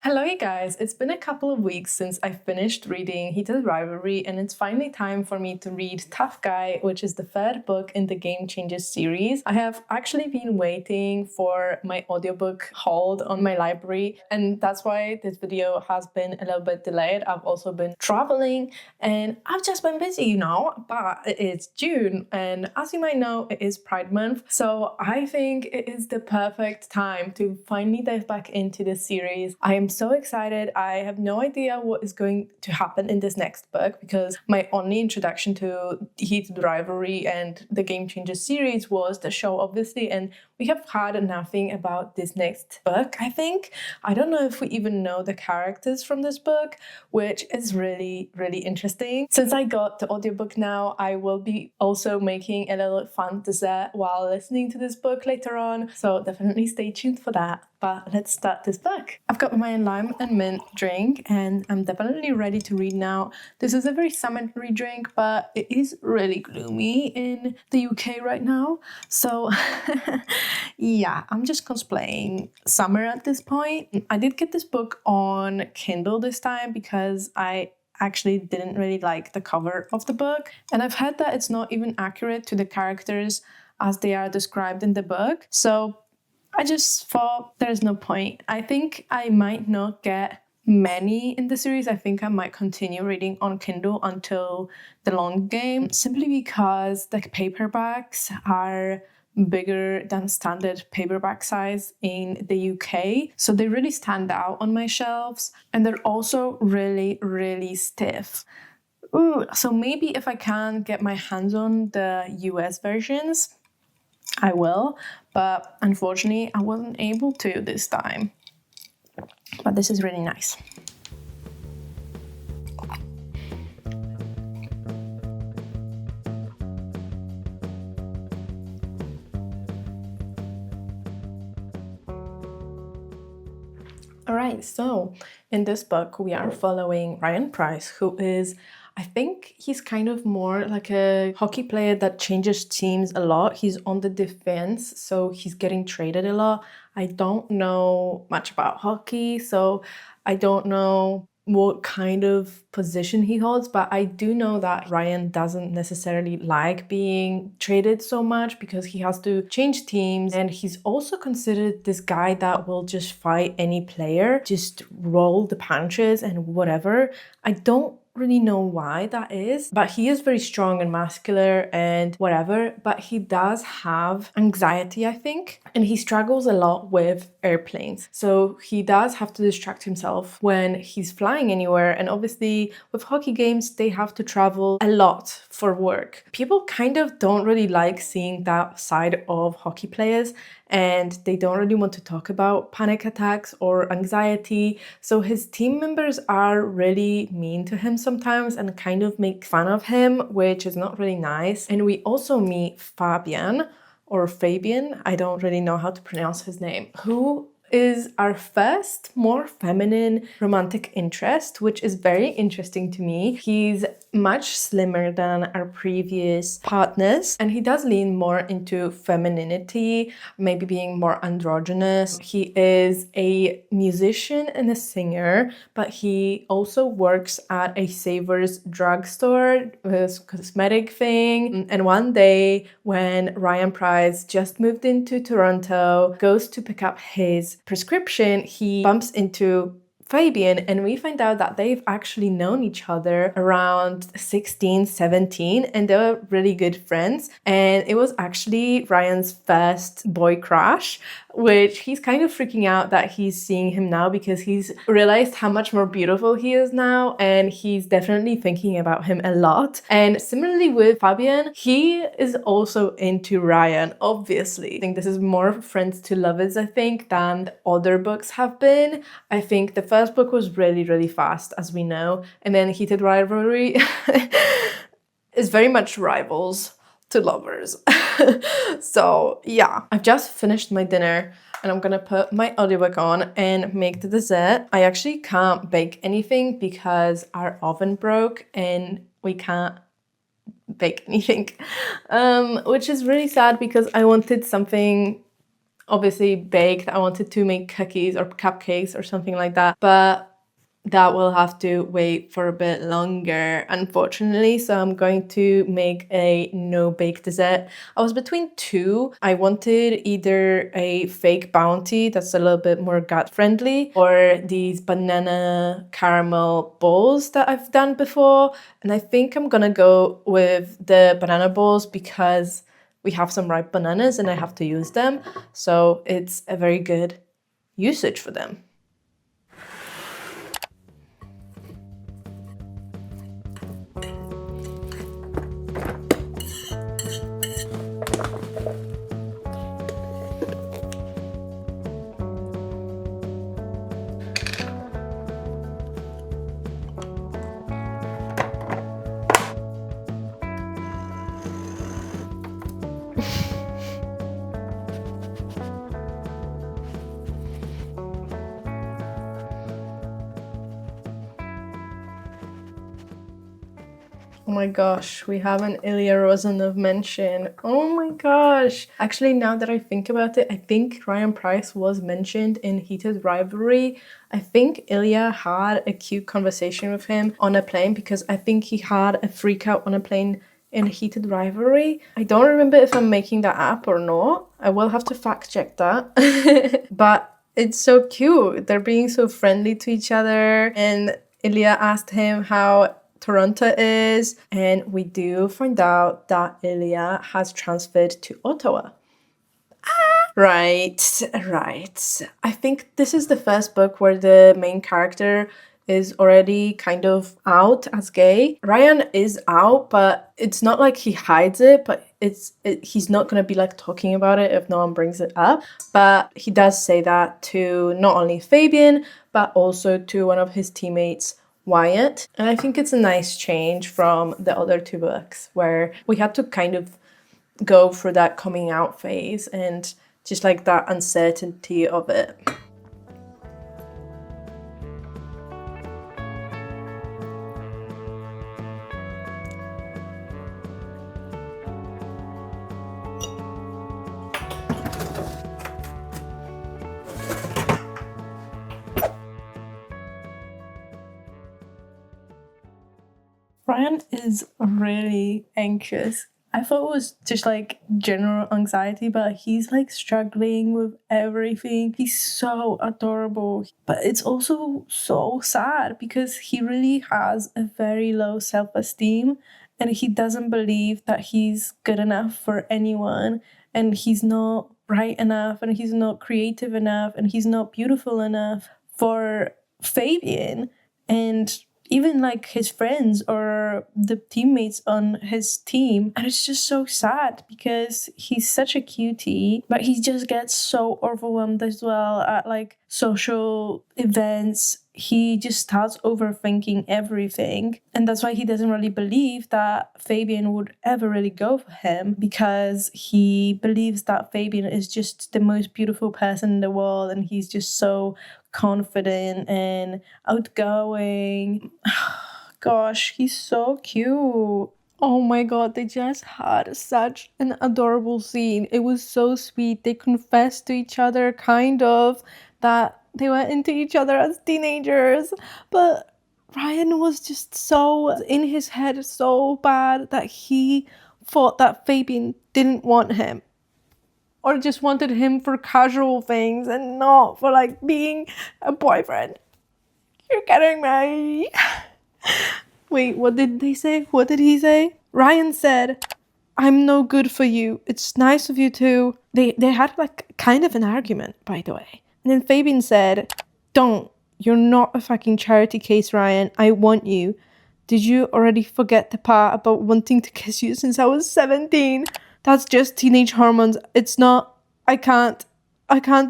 Hello you guys, it's been a couple of weeks since I finished reading Heated Rivalry and it's finally time for me to read Tough Guy, which is the third book in the Game Changers series. I have actually been waiting for my audiobook hauled on my library, and that's why this video has been a little bit delayed. I've also been traveling and I've just been busy, but it's June and as you might know, it is Pride Month, so I think it is the perfect time to finally dive back into this series. I am so excited. I have no idea what is going to happen in this next book because my only introduction to Heated Rivalry and the Game Changers series was the show, obviously, and we have had nothing about this next book, I think. I don't know if we even know the characters from this book, which is really, really interesting. Since I got the audiobook now, I will be also making a little fun dessert while listening to this book later on, so definitely stay tuned for that. But let's start this book. I've got my lime and mint drink and I'm definitely ready to read now. This is a very summery drink, but it is really gloomy in the UK right now. So yeah, I'm just cosplaying summer at this point. I did get this book on Kindle this time because I actually didn't really like the cover of the book. And I've heard that it's not even accurate to the characters as they are described in the book. So I just thought there's no point. I think I might not get many in the series. I think I might continue reading on Kindle until the long game, simply because the paperbacks are bigger than standard paperback size in the UK. So they really stand out on my shelves and they're also really, really stiff. Ooh, so maybe if I can get my hands on the US versions, I will, but unfortunately I wasn't able to this time. But this is really nice. Alright, so in this book we are following Ryan Price, who is, I think he's kind of more like a hockey player that changes teams a lot. He's on the defense, so he's getting traded a lot. I don't know much about hockey, so I don't know what kind of position he holds, but I do know that Ryan doesn't necessarily like being traded so much because he has to change teams, and he's also considered this guy that will just fight any player, just roll the punches and whatever. I don't really know why that is, but he is very strong and muscular and whatever, but he does have anxiety, I think, and he struggles a lot with airplanes, so he does have to distract himself when he's flying anywhere. And obviously with hockey games they have to travel a lot for work. People kind of don't really like seeing that side of hockey players, and they don't really want to talk about panic attacks or anxiety. So his team members are really mean to him sometimes and kind of make fun of him, which is not really nice. And we also meet Fabian, or Fabian, I don't really know how to pronounce his name, who is our first more feminine romantic interest, which is very interesting to me. He's much slimmer than our previous partners, and he does lean more into femininity, maybe being more androgynous. He is a musician and a singer, but he also works at a Savers drugstore, this cosmetic thing. And one day when Ryan Price just moved into Toronto, goes to pick up his prescription, he bumps into Fabian, and we find out that they've actually known each other around 16, 17, and they were really good friends. And it was actually Ryan's first boy crush, which he's kind of freaking out that he's seeing him now because he's realized how much more beautiful he is now, and he's definitely thinking about him a lot. And similarly with Fabian, he is also into Ryan, obviously. I think this is more friends to lovers, I think, than the other books have been. I think the first book was really, really fast, as we know, and then Heated Rivalry is very much rivals to lovers. So yeah, I've just finished my dinner and I'm gonna put my audiobook on and make the dessert. I actually can't bake anything because our oven broke and we can't bake anything, which is really sad because I wanted something obviously baked. I wanted to make cookies or cupcakes or something like that, but that will have to wait for a bit longer, unfortunately. So I'm going to make a no-bake dessert. I was between two. I wanted either a fake bounty that's a little bit more gut-friendly, or these banana caramel balls that I've done before. And I think I'm gonna go with the banana balls because we have some ripe bananas and I have to use them. So it's a very good usage for them. Oh my gosh, we have an Ilya Rozanov mention. Oh my gosh. Actually, now that I think about it, I think Ryan Price was mentioned in Heated Rivalry. I think Ilya had a cute conversation with him on a plane because I think he had a freak out on a plane in Heated Rivalry. I don't remember if I'm making that up or not. I will have to fact check that. But it's so cute. They're being so friendly to each other. And Ilya asked him how Toronto is, and we do find out that Ilya has transferred to Ottawa. Right. I think this is the first book where the main character is already kind of out as gay. Ryan is out, but it's not like he hides it, but he's not gonna be like talking about it if no one brings it up. But he does say that to not only Fabian, but also to one of his teammates, Wyatt. And I think it's a nice change from the other two books where we had to kind of go through that coming out phase and just like that uncertainty of it. Ryan is really anxious. I thought it was just like general anxiety, but he's like struggling with everything. He's so adorable, but it's also so sad because he really has a very low self-esteem and he doesn't believe that he's good enough for anyone, and he's not bright enough, and he's not creative enough, and he's not beautiful enough for Fabian and even like his friends or the teammates on his team. And it's just so sad because he's such a cutie, but he just gets so overwhelmed as well at like social events. He just starts overthinking everything. And that's why he doesn't really believe that Fabian would ever really go for him, because he believes that Fabian is just the most beautiful person in the world and he's just so confident and outgoing. Gosh, he's so cute. Oh my god, they just had such an adorable scene. It was so sweet. They confessed to each other, kind of, that they were into each other as teenagers. But Ryan was just so in his head so bad that he thought that Fabian didn't want him, or just wanted him for casual things and not for like being a boyfriend. You're kidding me. Wait, what did they say? What did he say? Ryan said, "I'm no good for you. It's nice of you to..." They had like kind of an argument, by the way. And then Fabian said, "Don't. You're not a fucking charity case, Ryan. I want you. Did you already forget the part about wanting to kiss you since I was 17? That's just teenage hormones. It's not... I can't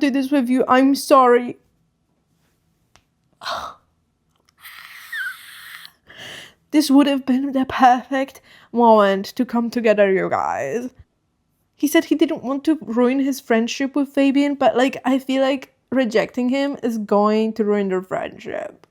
do this with you. I'm sorry." This would have been the perfect moment to come together, you guys. He said he didn't want to ruin his friendship with Fabian, but like I feel like rejecting him is going to ruin their friendship.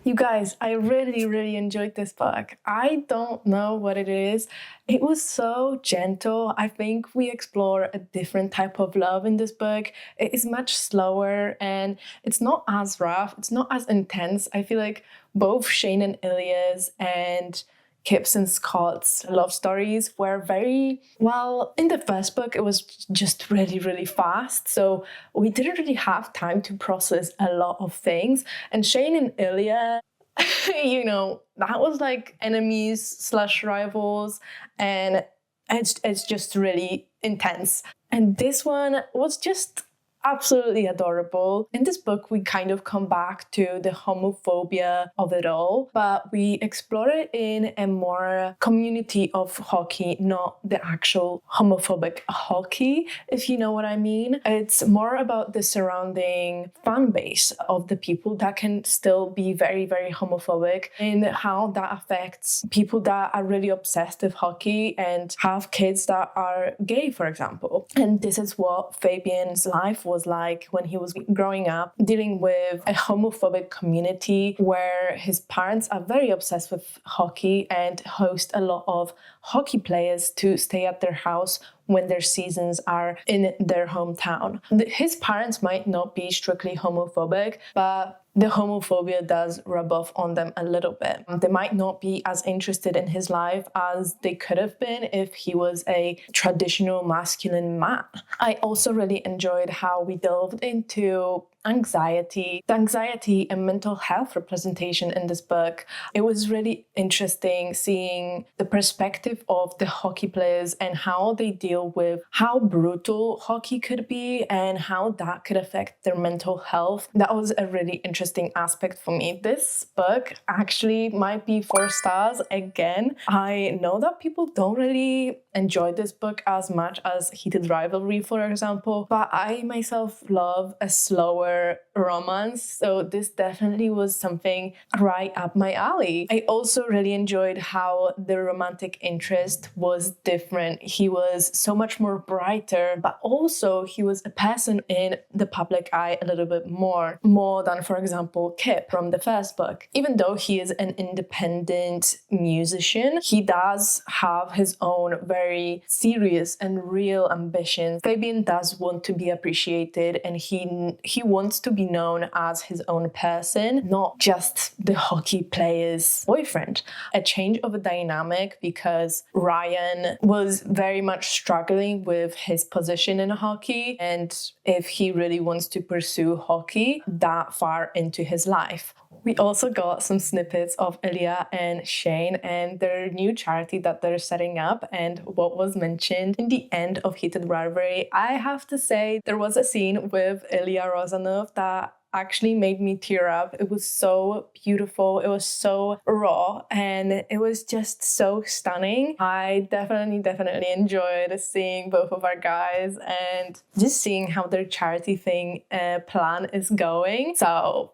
You guys, I really enjoyed this book. I don't know what it is. It was so gentle. I think we explore a different type of love in this book. It is much slower and it's not as rough. It's not as intense. I feel like both Shane and Ilya's and Kip's and Scott's love stories were very, well, in the first book, it was just really fast. So we didn't really have time to process a lot of things. And Shane and Ilya, you know, that was like enemies slash rivals. And it's just really intense. And this one was just absolutely adorable. In this book, we kind of come back to the homophobia of it all, but we explore it in a more community of hockey, not the actual homophobic hockey, if you know what I mean. It's more about the surrounding fan base of the people that can still be very homophobic, and how that affects people that are really obsessed with hockey and have kids that are gay, for example. And this is what Fabian's life was like when he was growing up, dealing with a homophobic community where his parents are very obsessed with hockey and host a lot of hockey players to stay at their house when their seasons are in their hometown. His parents might not be strictly homophobic, but the homophobia does rub off on them a little bit. They might not be as interested in his life as they could have been if he was a traditional masculine man. I also really enjoyed how we delved into the anxiety and mental health representation in this book. It was really interesting seeing the perspective of the hockey players and how they deal with how brutal hockey could be and how that could affect their mental health. That was a really interesting aspect for me. This book actually might be 4 stars again. I know that people don't really enjoy this book as much as Heated Rivalry, for example, but I myself love a slower romance, so this definitely was something right up my alley. I also really enjoyed how the romantic interest was different. He was so much more brighter, but also he was a person in the public eye a little bit more than, for example, Kip from the first book. Even though he is an independent musician, he does have his own very serious and real ambitions. Fabian does want to be appreciated, and he wants to be known as his own person, not just the hockey player's boyfriend. A change of a dynamic, because Ryan was very much struggling with his position in hockey, and if he really wants to pursue hockey that far into his life. We also got some snippets of Ilya and Shane and their new charity that they're setting up and what was mentioned in the end of Heated Rivalry. I have to say, there was a scene with Ilya Rozanov that actually made me tear up. It was so beautiful, it was so raw, and it was just so stunning. I definitely enjoyed seeing both of our guys and just seeing how their charity thing plan is going. So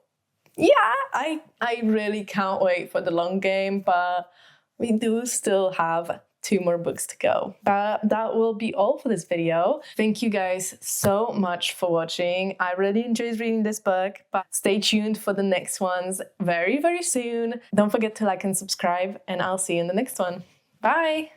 yeah, I really can't wait for the long game, but we do still have 2 more books to go. But that will be all for this video. Thank you guys so much for watching. I really enjoyed reading this book, but stay tuned for the next ones very soon. Don't forget to like and subscribe, and I'll see you in the next one. Bye!